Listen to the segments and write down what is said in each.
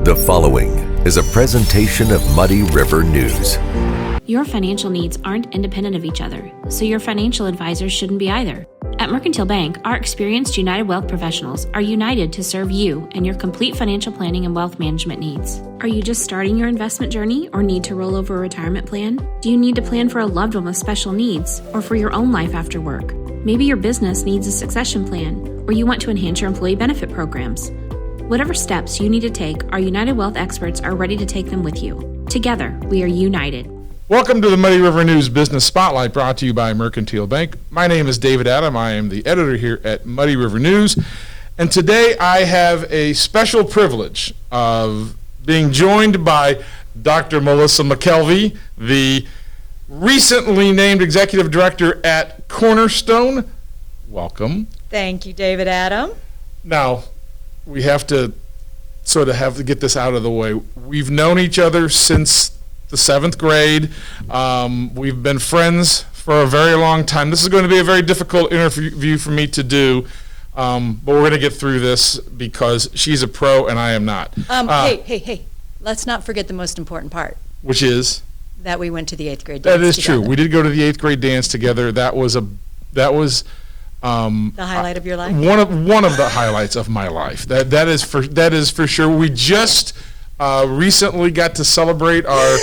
The following is a presentation of Muddy River News. Your financial needs aren't independent of each other, so your financial advisors shouldn't be either. At Mercantile Bank, our experienced United Wealth professionals are united to serve you and your complete financial planning and wealth management needs. Are you just starting your investment journey or need to roll over a retirement plan? Do you need to plan for a loved one with special needs or for your own life after work? Maybe your business needs a succession plan or you want to enhance your employee benefit programs. Whatever steps you need to take, our United Wealth experts are ready to take them with you. Together, we are united. Welcome to the Muddy River News Business Spotlight, brought to you by Mercantile Bank. My name is David Adam. I am the editor here at Muddy River News. And today I have a special privilege of being joined by Dr. Melissa Mckelvie, the recently named executive director at Cornerstone. Welcome. Thank you, David Adam. Now, we have to get this out of the way. We've known each other since the 7th grade. We've been friends for a very long time. This is going to be a very difficult interview for me to do, but we're going to get through this because she's a pro and I am not. Hey, let's not forget the most important part. Which is? That we went to the 8th grade dance That is together. true. We did go to the 8th grade dance together. That was the highlight of your life? One of the highlights of my life. That is for sure. We just recently got to celebrate our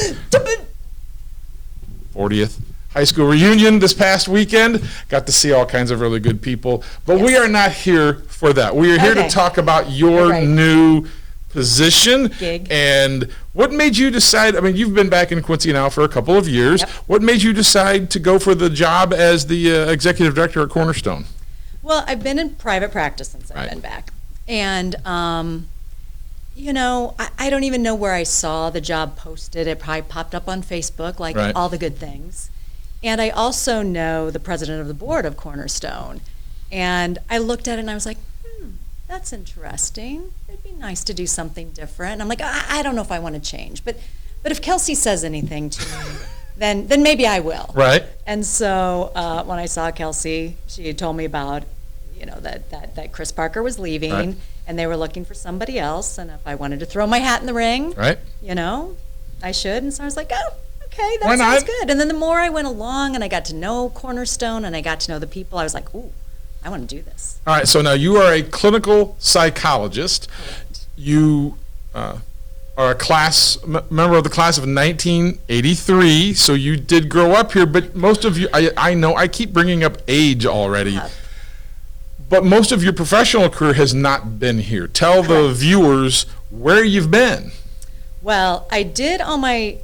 40th high school reunion this past weekend. Got to see all kinds of really good people. But we are not here for that. We are here to talk about your new position. Gig. And what made you decide, I mean, you've been back in Quincy now for a couple of years. Yep. What made you decide to go for the job as the executive director at Cornerstone? Well, I've been in private practice since I've been back. And, you know, I don't even know where I saw the job posted. It probably popped up on Facebook, like all the good things. And I also know the president of the board of Cornerstone. And I looked at it and I was like, that's interesting. It'd be nice to do something different. And I'm like, I don't know if I want to change. But if Kelsey says anything to me, then maybe I will. Right. And so when I saw Kelsey, she had told me about, you know, that Chris Parker was leaving and they were looking for somebody else. And if I wanted to throw my hat in the ring, you know, I should. And so I was like, oh, okay, that sounds good. And then the more I went along and I got to know Cornerstone and I got to know the people, I was like, ooh, I want to do this. All right, so now you are a clinical psychologist. Correct. You are a member of the class of 1983, so you did grow up here, but most of you, I know, I keep bringing up age already, but most of your professional career has not been here. Tell the viewers where you've been. Well, I did all my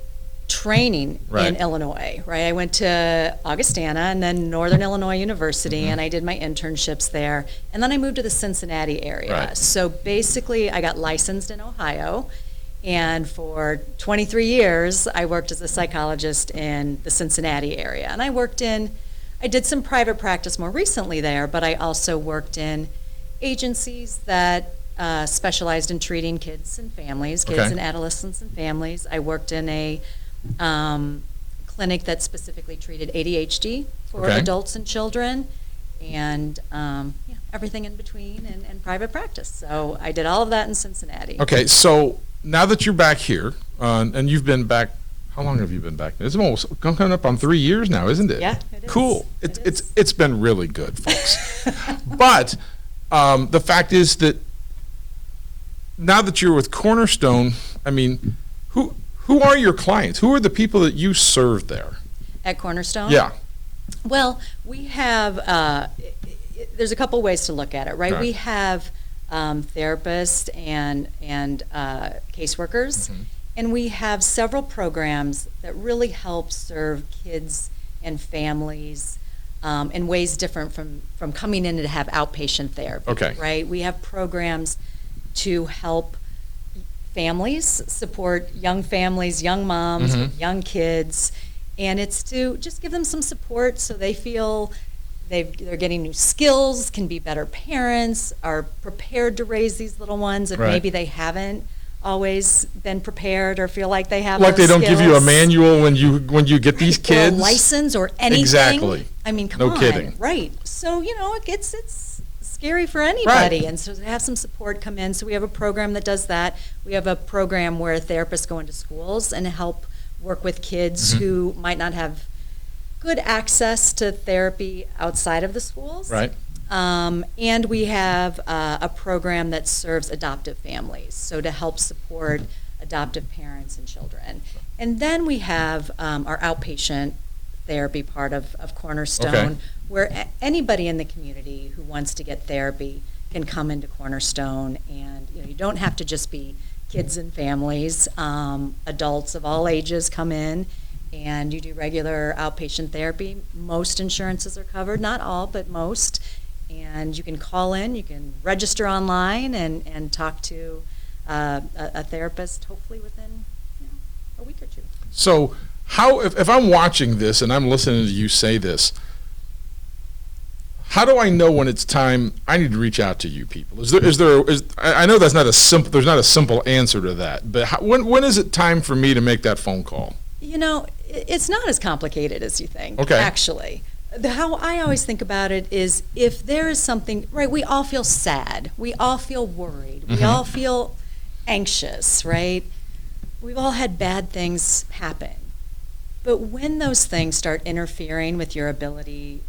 training in Illinois, I went to Augustana and then Northern Illinois University, and I did my internships there, and then I moved to the Cincinnati area. So basically, I got licensed in Ohio, and for 23 years, I worked as a psychologist in the Cincinnati area, and I did some private practice more recently there, but I also worked in agencies that specialized in treating kids and families, kids and adolescents and families. I worked in a clinic that specifically treated ADHD for adults and children, and everything in between, and private practice. So I did all of that in Cincinnati. Okay, so now that you're back here, and you've been back, how long have you been back? It's almost coming up on 3 years now, isn't it? Yeah, it is. Cool. It's been really good, folks. But the fact is that now that you're with Cornerstone, I mean, who are your clients? Who are the people that you serve there? At Cornerstone? Yeah. Well, we have, there's a couple ways to look at it, right? We have therapists and caseworkers, and we have several programs that really help serve kids and families in ways different from coming in to have outpatient therapy, right? We have programs to help families, support young families, young moms, with young kids, and it's to just give them some support so they feel they're getting new skills, can be better parents, are prepared to raise these little ones if maybe they haven't always been prepared or feel like they have like they don't skills. give you a manual when you get these kids, or a license or anything. Exactly. I mean, come on. No kidding. Right. So, you know, it's scary for anybody. Right. And so to have some support come in. So we have a program that does that. We have a program where therapists go into schools and help work with kids who might not have good access to therapy outside of the schools. Right. And we have a program that serves adoptive families, so to help support adoptive parents and children. And then we have our outpatient therapy part of Cornerstone, where anybody in the community who wants to get therapy can come into Cornerstone, and you don't have to just be kids and families. Adults of all ages come in, and you do regular outpatient therapy. Most insurances are covered, not all, but most. And you can call in, you can register online, and talk to a therapist, hopefully within a week or two. So how, if I'm watching this and I'm listening to you say this, how do I know when it's time I need to reach out to you people? I know that's not a simple, there's not a simple answer to that, but when is it time for me to make that phone call? It's not as complicated as you think, Okay. actually. How I always think about it is, if there is something, right, we all feel sad, we all feel worried, we all feel anxious, right? We've all had bad things happen. But when those things start interfering with your ability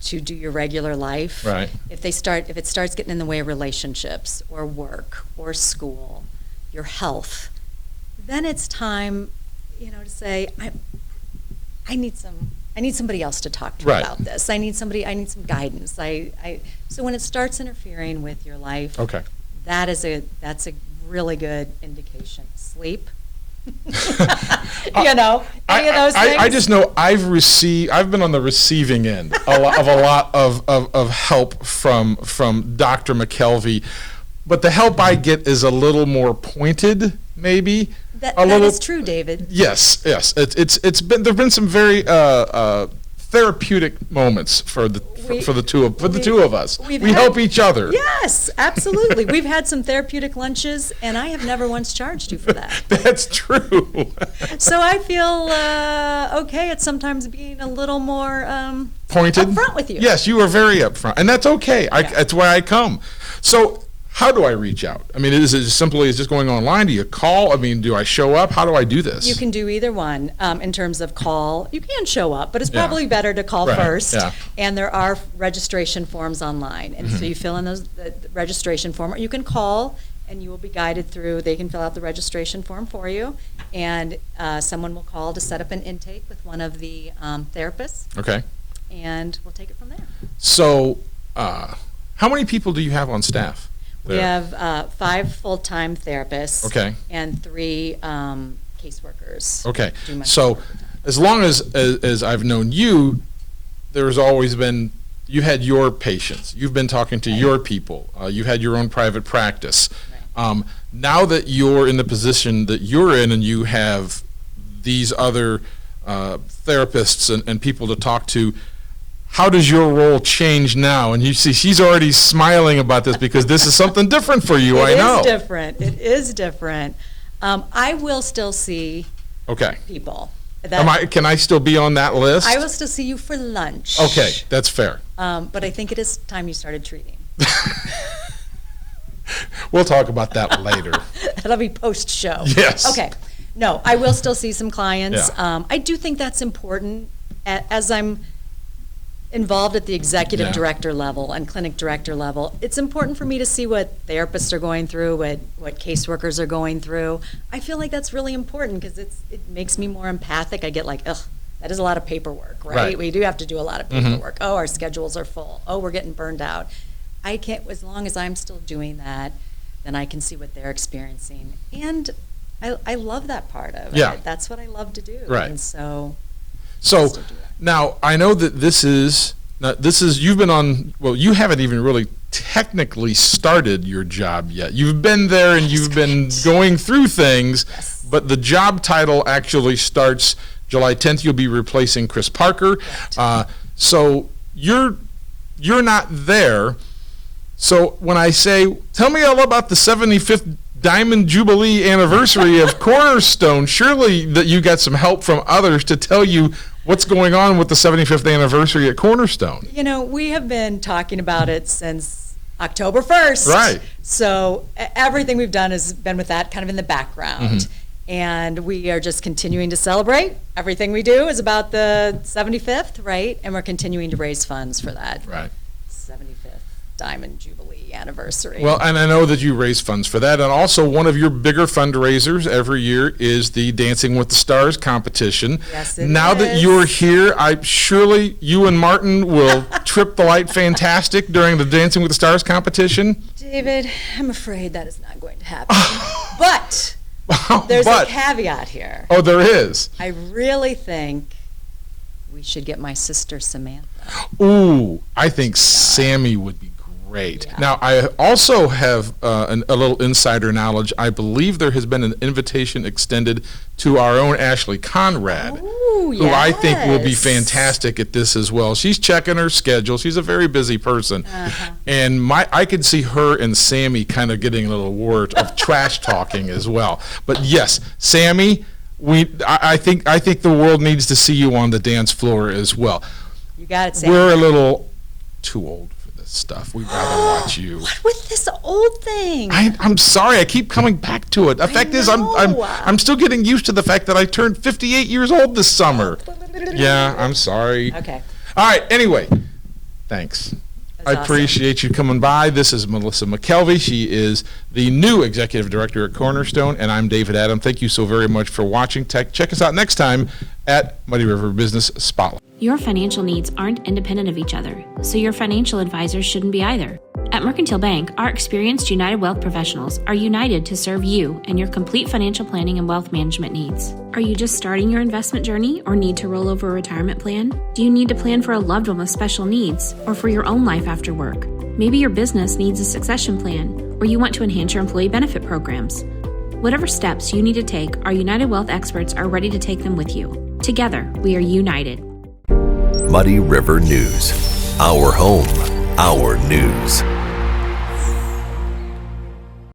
to do your regular life, Right. if it starts getting in the way of relationships or work or school, your health, then it's time, to say, I need somebody else to talk to Right. about this. I need some guidance. So when it starts interfering with your life, Okay. that's a really good indication. Sleep. Any of those things. I just know I've been on the receiving end of a lot of help from Dr. McKelvie, but the help I get is a little more pointed, maybe. That is true, David. Yes. There've been some very therapeutic moments for the two of us. We help each other. Yes, absolutely. We've had some therapeutic lunches, and I have never once charged you for that. That's true. So I feel okay at sometimes being a little more pointed, upfront with you. Yes, you are very upfront, and that's okay. That's why I come. So, how do I reach out? I mean, is it as simply as just going online? Do you call? I mean, do I show up? How do I do this? You can do either one. In terms of call, you can show up, but it's probably better to call Right, first. yeah. And there are registration forms online, and so you fill in the registration form, or you can call, and you will be guided through. They can fill out the registration form for you, and someone will call to set up an intake with one of the therapists. Okay. And we'll take it from there. So, how many people do you have on staff? We have 5 full-time therapists. Okay. And 3 caseworkers. Okay. do my So, work. as long as I've known you, there's always been, you had your patients. You've been talking to your people. You had your own private practice. Right. Now that you're in the position that you're in, and you have these other therapists and people to talk to, how does your role change now? And you see, she's already smiling about this because this is something different for you, I know. It is different. I will still see Okay. people. Can I still be on that list? I will still see you for lunch. Okay, that's fair. But I think it is time you started treating. We'll talk about that later. That'll be post-show. Yes. Okay. No, I will still see some clients. Yeah. I do think that's important as I'm involved at the executive director level and clinic director level. It's important for me to see what therapists are going through, what caseworkers are going through. I feel like that's really important because it makes me more empathic. I get like, ugh, that is a lot of paperwork, right? We do have to do a lot of paperwork. Oh, our schedules are full. Oh, we're getting burned out. I can't, as long as I'm still doing that, then I can see what they're experiencing. And I love that part of it. That's what I love to do. Right. And so now I know that this is you've been on, well, you haven't even really technically started your job yet. You've been there and you've been going through things, but the job title actually starts July 10th. You'll be replacing Chris Parker. So you're not there. So when I say, tell me all about the 75th Diamond Jubilee anniversary of Cornerstone, surely that you got some help from others to tell you what's going on with the 75th anniversary at Cornerstone. We have been talking about it since October 1st. Right. So everything we've done has been with that kind of in the background. Mm-hmm. And we are just continuing to celebrate. Everything we do is about the 75th, right? And we're continuing to raise funds for that Right. 75th Diamond Jubilee anniversary. Well, and I know that you raise funds for that. And also, one of your bigger fundraisers every year is the Dancing with the Stars competition. Yes, it now that is. you're here, surely you and Martin will trip the light fantastic during the Dancing with the Stars competition. David, I'm afraid that is not going to happen. But there's a caveat here. Oh, there is. I really think we should get my sister Samantha. Ooh, I think Sammy would be great. Yeah. Now, I also have a little insider knowledge. I believe there has been an invitation extended to our own Ashley Conrad, who I think will be fantastic at this as well. She's checking her schedule. She's a very busy person. And I could see her and Sammy kind of getting a little word of trash talking as well. But yes, Sammy, I think the world needs to see you on the dance floor as well. You got it, Sammy. We're a little too old for this stuff. We'd rather watch you. What with this old thing? I'm sorry. I keep coming back to it. The fact is, I'm still getting used to the fact that I turned 58 years old this summer. Yeah, I'm sorry. Okay. All right. Anyway, thanks. That's I appreciate you coming by. This is Melissa McKelvie. She is the new executive director at Cornerstone, and I'm David Adam. Thank you so very much for watching. Check us out next time at Muddy River Business Spotlight. Your financial needs aren't independent of each other, so your financial advisors shouldn't be either. At Mercantile Bank, our experienced United Wealth professionals are united to serve you and your complete financial planning and wealth management needs. Are you just starting your investment journey or need to roll over a retirement plan? Do you need to plan for a loved one with special needs or for your own life after work? Maybe your business needs a succession plan or you want to enhance your employee benefit programs. Whatever steps you need to take, our United Wealth experts are ready to take them with you. Together, we are united. Muddy River News. Our home, our news.